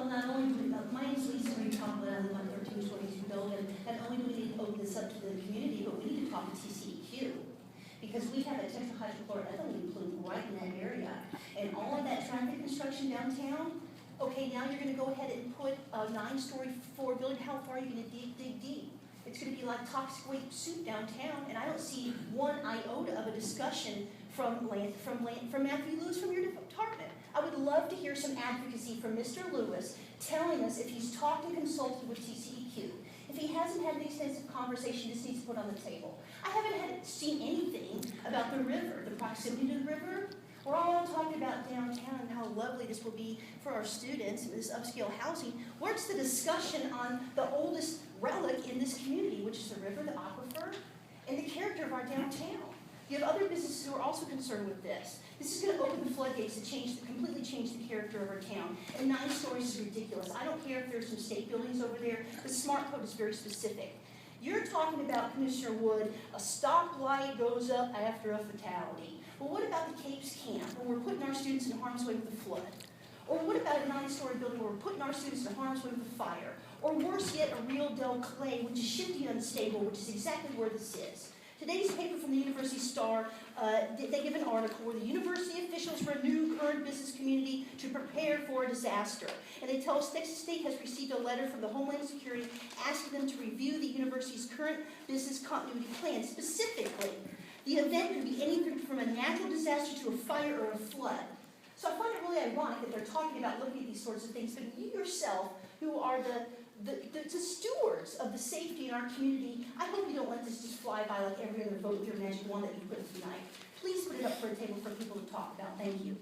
Well, not only, my name's Lisa Marie Conklin, I live on 1322 building. Not only do we need to open this up to the community, but we need to talk to TCEQ. Because we have a tetrahydrochloroethylene plume right in that area. And all of that traffic construction downtown, okay, now you're gonna go ahead and put a 9-story floor building. How far are you gonna dig deep? It's gonna be like toxic waste soup downtown, and I don't see one iota of a discussion from Matthew Lewis from your department. I would love to hear some advocacy from Mr. Lewis telling us if he's talked and consulted with TCEQ. If he hasn't had an extensive conversation, this needs to put on the table. I haven't seen anything about the river, the proximity to the river. We're all talking about downtown and how lovely this will be for our students, this upscale housing. Where's the discussion on the oldest relic in this community, which is the river, the aquifer, and the character of our downtown? You have other businesses who are also concerned with this. This is going to open the floodgates to completely change the character of our town. And 9 stories is ridiculous. I don't care if there's some state buildings over there. The SMART code is very specific. You're talking about, Commissioner Wood, a stoplight goes up after a fatality. Well, what about the Capes Camp, when we're putting our students in harm's way with the flood? Or what about a 9-story building where we're putting our students in harm's way with the fire? Or worse yet, a real Del Clay, which is shifty and unstable, which is exactly where this is. Today's paper from the University Star, they give an article where the university officials renew current business community to prepare for a disaster. And they tell us Texas State has received a letter from the Homeland Security asking them to review the university's current business continuity plan. Specifically, the event could be anything from a natural disaster to a fire or a flood. So I find it really ironic that they're talking about looking at these sorts of things, but you yourself, who are the stewards of the safety in our community, I hope you don't let this just fly by like every other vote with your magic wand that you put tonight. Please put it up for a table for people to talk about. Thank you.